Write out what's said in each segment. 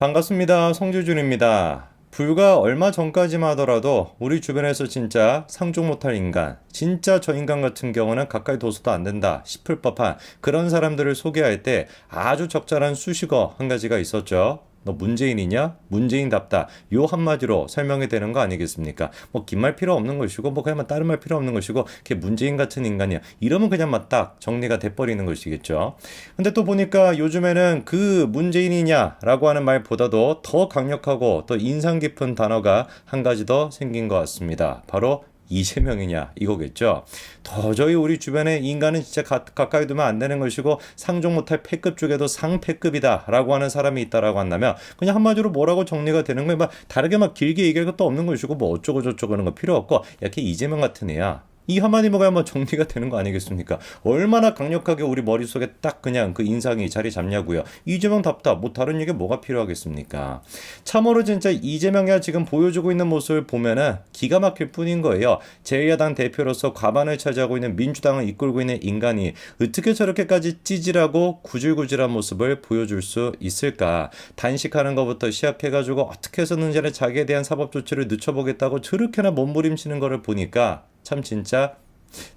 반갑습니다. 송주준입니다. 불과 얼마 전까지만 하더라도 우리 주변에서 진짜 상종 못할 인간, 진짜 저 인간 같은 경우는 가까이 둬서도 안 된다 싶을 법한 그런 사람들을 소개할 때 아주 적절한 수식어 한 가지가 있었죠. 너 문재인이냐? 문재인답다. 요 한마디로 설명이 되는 거 아니겠습니까? 뭐 긴 말 필요 없는 것이고 뭐 그냥 다른 말 필요 없는 것이고 걔 문재인 같은 인간이야. 이러면 그냥 막 딱 정리가 돼버리는 것이겠죠. 근데 또 보니까 요즘에는 그 문재인이냐라고 하는 말보다도 더 강력하고 더 인상 깊은 단어가 한 가지 더 생긴 것 같습니다. 바로 이재명이냐 이거겠죠. 도저히 우리 주변에 인간은 진짜 가까이 두면 안 되는 것이고 상종 못할 패급 중에도 상패급이다라고 하는 사람이 있다라고 한다면 그냥 한마디로 뭐라고 정리가 되는 거예요. 막 다르게 막 길게 얘기할 것도 없는 것이고 뭐 어쩌고 저쩌고 하는 거 필요 없고 이렇게 이재명 같은 애야. 이 한마디 먹어야 뭐 정리가 되는 거 아니겠습니까? 얼마나 강력하게 우리 머릿속에 딱 그냥 그 인상이 자리 잡냐고요. 이재명 답다. 뭐 다른 얘기 뭐가 필요하겠습니까? 참으로 진짜 이재명이 지금 보여주고 있는 모습을 보면은 기가 막힐 뿐인 거예요. 제1야당 대표로서 과반을 차지하고 있는 민주당을 이끌고 있는 인간이 어떻게 저렇게까지 찌질하고 구질구질한 모습을 보여줄 수 있을까? 단식하는 것부터 시작해가지고 어떻게 해서든지 자기에 대한 사법 조치를 늦춰보겠다고 저렇게나 몸부림치는 거를 보니까 참 진짜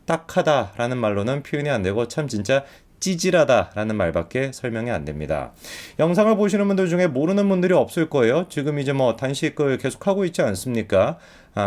딱하다라는 말로는 표현이 안 되고 참 진짜 찌질하다라는 말밖에 설명이 안 됩니다. 영상을 보시는 분들 중에 모르는 분들이 없을 거예요. 지금 이제 뭐 단식을 계속하고 있지 않습니까?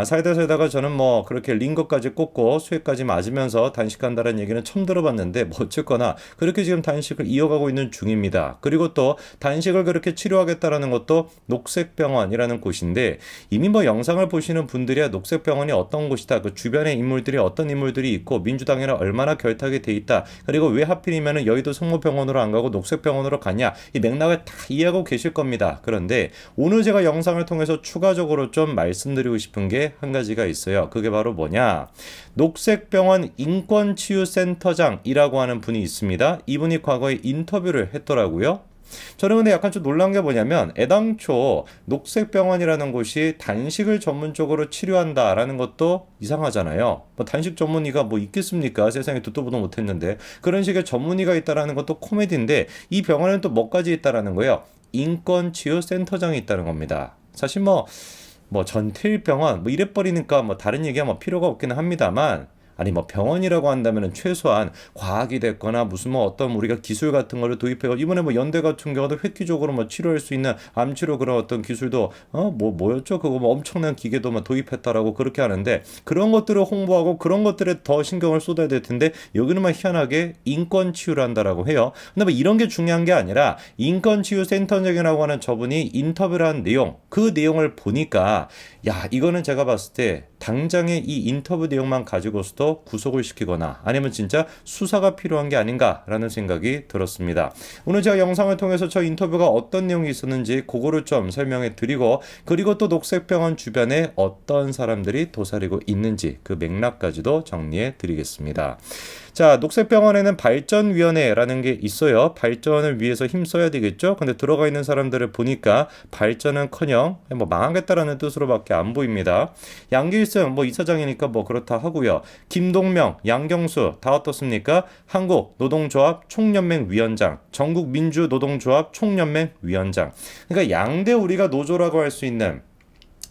살다가 저는 뭐 그렇게 링거까지 꽂고 수액까지 맞으면서 단식한다는 얘기는 처음 들어봤는데 뭐 어쨌거나 그렇게 지금 단식을 이어가고 있는 중입니다. 그리고 또 단식을 그렇게 치료하겠다라는 것도 녹색병원이라는 곳인데 이미 뭐 영상을 보시는 분들이야 녹색병원이 어떤 곳이다. 그 주변의 인물들이 어떤 인물들이 있고 민주당이랑 얼마나 결탁이 돼 있다. 그리고 왜 하필이면 여의도 성모병원으로 안 가고 녹색병원으로 가냐. 이 맥락을 다 이해하고 계실 겁니다. 그런데 오늘 제가 영상을 통해서 추가적으로 좀 말씀드리고 싶은 게 한 가지가 있어요. 그게 바로 뭐냐? 녹색병원 인권치유센터장이라고 하는 분이 있습니다. 이분이 과거에 인터뷰를 했더라고요. 저는 근데 약간 좀 놀란 게 뭐냐면 애당초 녹색병원이라는 곳이 단식을 전문적으로 치료한다라는 것도 이상하잖아요. 뭐 단식 전문의가 뭐 있겠습니까? 세상에 듣도 보도 못했는데 그런 식의 전문의가 있다라는 것도 코미디인데 이 병원에는 또 뭐까지 있다라는 거예요? 인권치유센터장이 있다는 겁니다. 사실 뭐 전태일병원 뭐 이래버리니까 뭐 다른 얘기하면 필요가 없기는 합니다만 아니 뭐 병원이라고 한다면은 최소한 과학이 됐거나 무슨 뭐 어떤 우리가 기술 같은 거를 도입해서 이번에 뭐 연대 같은 경우도 획기적으로 뭐 치료할 수 있는 암 치료 그런 어떤 기술도 뭐였죠 그거 뭐 엄청난 기계도 뭐 도입했다라고 그렇게 하는데 그런 것들을 홍보하고 그런 것들에 더 신경을 쏟아야 될 텐데 여기는 막 희한하게 인권 치유를 한다라고 해요. 근데 뭐 이런 게 중요한 게 아니라 인권 치유 센터장이라고 하는 저분이 인터뷰를 한 내용 그 내용을 보니까 야 이거는 제가 봤을 때 당장에 이 인터뷰 내용만 가지고서도 구속을 시키거나 아니면 진짜 수사가 필요한 게 아닌가라는 생각이 들었습니다. 오늘 제가 영상을 통해서 저 인터뷰가 어떤 내용이 있었는지 그거를 좀 설명해 드리고 그리고 또 녹색병원 주변에 어떤 사람들이 도사리고 있는지 그 맥락까지도 정리해 드리겠습니다. 자, 녹색병원에는 발전위원회라는 게 있어요. 발전을 위해서 힘써야 되겠죠? 근데 들어가 있는 사람들을 보니까 발전은커녕 뭐 망하겠다라는 뜻으로밖에 안 보입니다. 양길승 뭐 이사장이니까 뭐 그렇다 하고요. 김동명, 양경수 다 어떻습니까? 한국노동조합 총연맹 위원장, 전국민주노동조합 총연맹 위원장. 그러니까 양대 우리가 노조라고 할 수 있는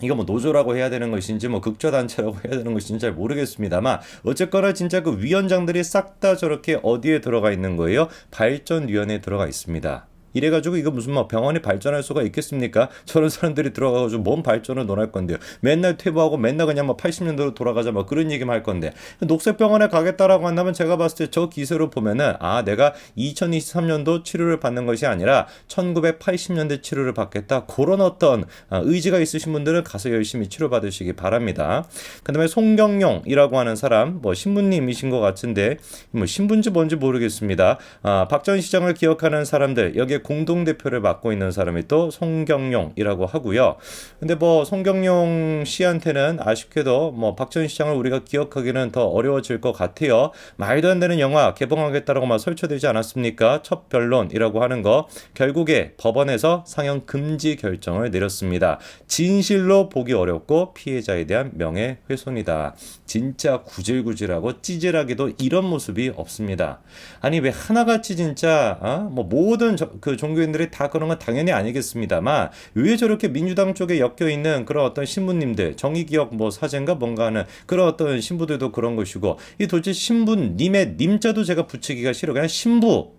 이거 뭐 노조라고 해야 되는 것인지 뭐 극좌단체라고 해야 되는 것인지 잘 모르겠습니다만 어쨌거나 진짜 그 위원장들이 싹 다 저렇게 어디에 들어가 있는 거예요? 발전위원회에 들어가 있습니다. 이래가지고 이거 무슨 뭐 병원이 발전할 수가 있겠습니까? 저런 사람들이 들어가가지고 뭔 발전을 논할 건데요. 맨날 퇴보하고 맨날 그냥 뭐 80년대로 돌아가자 뭐 그런 얘기만 할 건데 녹색병원에 가겠다라고 한다면 제가 봤을 때 저 기세로 보면은 내가 2023년도 치료를 받는 것이 아니라 1980년대 치료를 받겠다 그런 어떤 의지가 있으신 분들은 가서 열심히 치료받으시기 바랍니다. 그 다음에 송경용이라고 하는 사람 뭐 신부님이신 것 같은데 뭐 신분지 뭔지 모르겠습니다. 박 전 시장을 기억하는 사람들 여기에 공동대표를 맡고 있는 사람이 또 송경용이라고 하고요. 근데 뭐 송경용 씨한테는 아쉽게도 뭐 박 전 시장을 우리가 기억하기는 더 어려워질 것 같아요. 말도 안 되는 영화 개봉하겠다라고 막 설쳐되지 않았습니까? 첫 변론이라고 하는 거 결국에 법원에서 상영 금지 결정을 내렸습니다. 진실로 보기 어렵고 피해자에 대한 명예훼손이다. 진짜 구질구질하고 찌질하기도 이런 모습이 없습니다. 아니 왜 하나같이 진짜 뭐 모든 그 그 종교인들이 다 그런 건 당연히 아니겠습니다만 왜 저렇게 민주당 쪽에 엮여 있는 그런 어떤 신부님들 정의기억 뭐 사제인가 뭔가 하는 그런 어떤 신부들도 그런 것이고 이 도대체 신부님의 님자도 제가 붙이기가 싫어 그냥 신부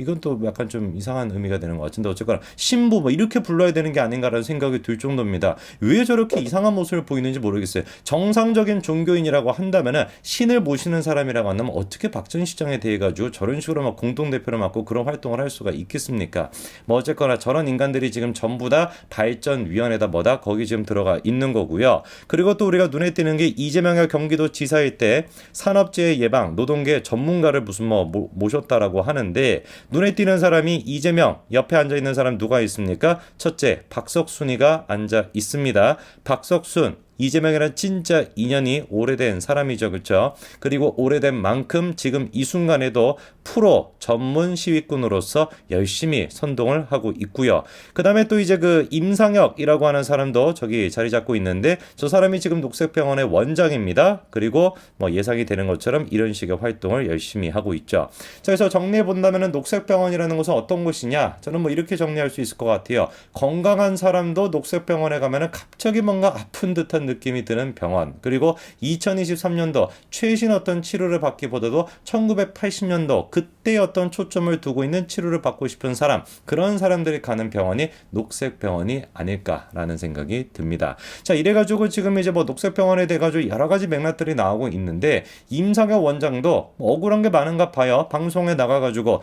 이건 또 약간 좀 이상한 의미가 되는 것 같은데 어쨌거나 신부 뭐 이렇게 불러야 되는 게 아닌가라는 생각이 들 정도입니다. 왜 저렇게 이상한 모습을 보이는지 모르겠어요. 정상적인 종교인이라고 한다면은 신을 모시는 사람이라고 한다면 어떻게 박 전 시장에 대해 가지고 저런 식으로 막 공동대표를 맡고 그런 활동을 할 수가 있겠습니까? 뭐 어쨌거나 저런 인간들이 지금 전부 다 발전위원회다 뭐다 거기 지금 들어가 있는 거고요. 그리고 또 우리가 눈에 띄는 게 이재명이 경기도지사일 때 산업재해 예방 노동계 전문가를 무슨 뭐 모셨다라고 하는데 눈에 띄는 사람이 이재명 옆에 앉아있는 사람 누가 있습니까? 첫째 박석순이가 앉아 있습니다. 박석순 이재명이란 진짜 인연이 오래된 사람이죠. 그렇죠? 그리고 오래된 만큼 지금 이 순간에도 프로 전문 시위꾼으로서 열심히 선동을 하고 있고요. 그 다음에 또 이제 그 임상혁이라고 하는 사람도 저기 자리 잡고 있는데 저 사람이 지금 녹색병원의 원장입니다. 그리고 뭐 예상이 되는 것처럼 이런 식의 활동을 열심히 하고 있죠. 자, 그래서 정리해 본다면은 녹색병원이라는 것은 어떤 곳이냐? 저는 뭐 이렇게 정리할 수 있을 것 같아요. 건강한 사람도 녹색병원에 가면은 갑자기 뭔가 아픈 듯한 느낌이 드는 병원. 그리고 2023년도 최신 어떤 치료를 받기보다도 1980년도 그때 어떤 초점을 두고 있는 치료를 받고 싶은 사람 그런 사람들이 가는 병원이 녹색병원이 아닐까라는 생각이 듭니다. 자 이래가지고 지금 이제 뭐 녹색병원에 대해가지고 여러 가지 맥락들이 나오고 있는데 임상혁 원장도 뭐 억울한 게 많은가 봐요. 방송에 나가가지고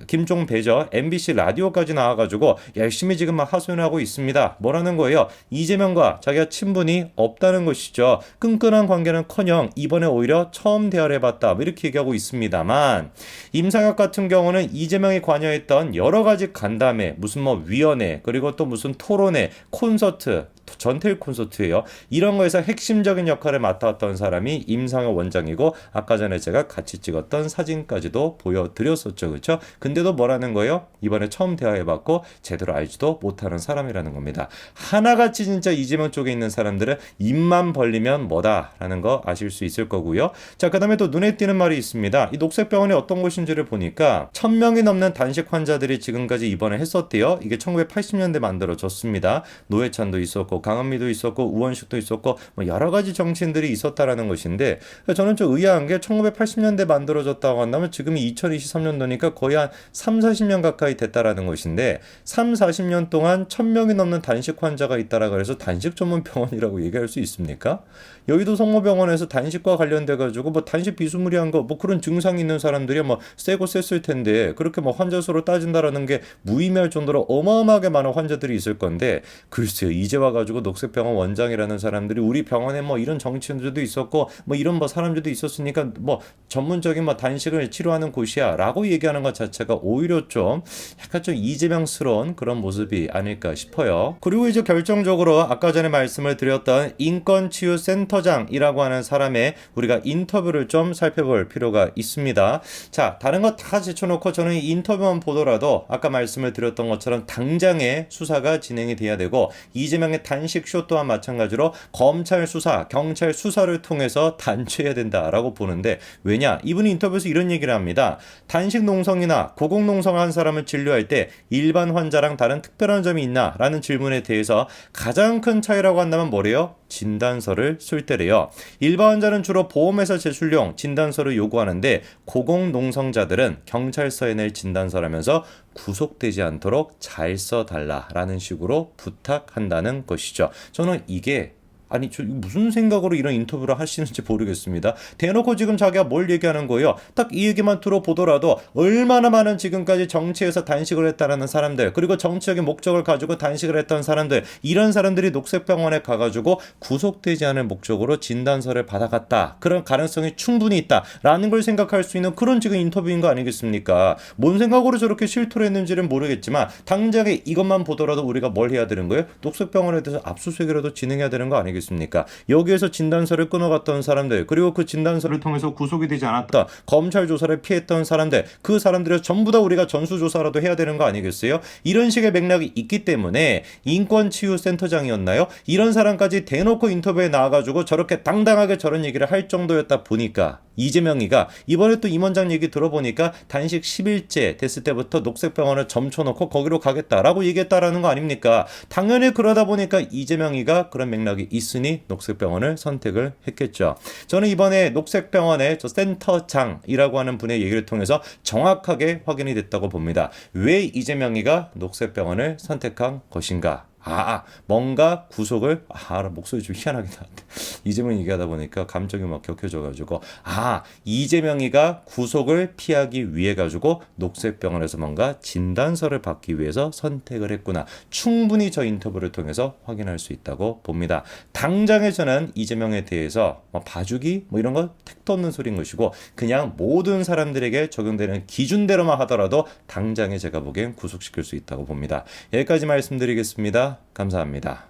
김종배죠. MBC 라디오까지 나와가지고 열심히 지금 막 하소연하고 있습니다. 뭐라는 거예요? 이재명과 자기가 친분이 없다는 것이죠. 끈끈한 관계는커녕 이번에 오히려 처음 대화를 해봤다. 이렇게 얘기하고 있습니다만 임상혁 같은 경우는 이재명이 관여했던 여러 가지 간담회, 무슨 뭐 위원회, 그리고 또 무슨 토론회, 콘서트, 전태일 콘서트예요. 이런 거에서 핵심적인 역할을 맡았던 사람이 임상혁 원장이고 아까 전에 제가 같이 찍었던 사진까지도 보여드렸었죠. 그렇죠? 근데도 뭐라는 거예요? 이번에 처음 대화해봤고 제대로 알지도 못하는 사람이라는 겁니다. 하나같이 진짜 이재명 쪽에 있는 사람들은 입만 벌리면 뭐다라는 거 아실 수 있을 거고요. 자, 그 다음에 또 눈에 띄는 말이 있습니다. 이 녹색병원이 어떤 곳인지를 보니까 1000명이 넘는 단식 환자들이 지금까지 입원을 했었대요. 이게 1980년대 만들어졌습니다. 노회찬도 있었고 강은미도 있었고 우원식도 있었고 뭐 여러 가지 정치인들이 있었다라는 것인데 저는 좀 의아한 게 1980년대 만들어졌다고 한다면 지금이 2023년도니까 거의 한 3, 40년 가까이 됐다라는 것인데 3, 40년 동안 1000명이 넘는 단식 환자가 있다라 그래서 단식 전문 병원이라고 얘기할 수 있습니까? 여의도 성모병원에서 단식과 관련돼 가지고 뭐 단식 비스무리한 거 뭐 그런 증상이 있는 사람들이 뭐 세고 셌을 텐데 그렇게 뭐 환자 수로 따진다라는 게 무의미할 정도로 어마어마하게 많은 환자들이 있을 건데 글쎄요 이제 와가지고 녹색병원 원장이라는 사람들이 우리 병원에 뭐 이런 정치인들도 있었고 뭐 이런 뭐 사람들도 있었으니까 뭐 전문적인 뭐 단식을 치료하는 곳이야라고 얘기하는 것 자체가 오히려 좀 약간 좀 이재명스러운 그런 모습이 아닐까 싶어요. 그리고 이제 결정적으로 아까 전에 말씀을 드렸던 인권치유센터장이라고 하는 사람의 우리가 인터뷰를 좀 살펴볼 필요가 있습니다. 자, 다른 거 다 제쳐놓고 저는 이 인터뷰만 보더라도 아까 말씀을 드렸던 것처럼 당장의 수사가 진행이 돼야 되고 이재명의 단식쇼 또한 마찬가지로 검찰 수사, 경찰 수사를 통해서 단죄해야 된다라고 보는데 왜냐? 이분이 인터뷰에서 이런 얘기를 합니다. 단식 농성이나 고공 농성한 사람을 진료할 때 일반 환자랑 다른 특별한 점이 있나? 라는 질문에 대해서 가장 큰 차이라고 한다면 뭐래요? 진단서를 쓸 때래요. 일반 환자는 주로 보험회사 제출용 진단서를 요구하는데 고공농성자들은 경찰서에 낼 진단서라면서 구속되지 않도록 잘 써달라라는 식으로 부탁한다는 것이죠. 저는 이게 아니 저 무슨 생각으로 이런 인터뷰를 하시는지 모르겠습니다. 대놓고 지금 자기가 뭘 얘기하는 거예요. 딱 이 얘기만 들어보더라도 얼마나 많은 지금까지 정치에서 단식을 했다라는 사람들 그리고 정치적인 목적을 가지고 단식을 했던 사람들 이런 사람들이 녹색병원에 가가지고 구속되지 않을 목적으로 진단서를 받아갔다. 그런 가능성이 충분히 있다라는 걸 생각할 수 있는 그런 지금 인터뷰인 거 아니겠습니까? 뭔 생각으로 저렇게 실토를 했는지는 모르겠지만 당장에 이것만 보더라도 우리가 뭘 해야 되는 거예요? 녹색병원에 대해서 압수수색이라도 진행해야 되는 거 아니겠습니까? 여기에서 진단서를 끊어갔던 사람들 그리고 그 진단서를 통해서 구속이 되지 않았다. 검찰 조사를 피했던 사람들 그 사람들을 전부 다 우리가 전수조사라도 해야 되는 거 아니겠어요? 이런 식의 맥락이 있기 때문에 인권치유센터장이었나요? 이런 사람까지 대놓고 인터뷰에 나와가지고 저렇게 당당하게 저런 얘기를 할 정도였다 보니까 이재명이가 이번에 또 임원장 얘기 들어보니까 단식 10일째 됐을 때부터 녹색병원을 점쳐놓고 거기로 가겠다라고 얘기했다라는 거 아닙니까? 당연히 그러다 보니까 이재명이가 그런 맥락이 있으니 녹색병원을 선택을 했겠죠. 저는 이번에 녹색병원의 저 센터장이라고 하는 분의 얘기를 통해서 정확하게 확인이 됐다고 봅니다. 왜 이재명이가 녹색병원을 선택한 것인가? 뭔가 구속을, 목소리 좀 희한하게 나왔는데. 이재명 얘기하다 보니까 감정이 막 격해져가지고, 이재명이가 구속을 피하기 위해 가지고 녹색병원에서 뭔가 진단서를 받기 위해서 선택을 했구나. 충분히 저 인터뷰를 통해서 확인할 수 있다고 봅니다. 당장에 저는 이재명에 대해서 봐주기 이런 거 택도 없는 소리인 것이고, 그냥 모든 사람들에게 적용되는 기준대로만 하더라도 당장에 제가 보기엔 구속시킬 수 있다고 봅니다. 여기까지 말씀드리겠습니다. 감사합니다.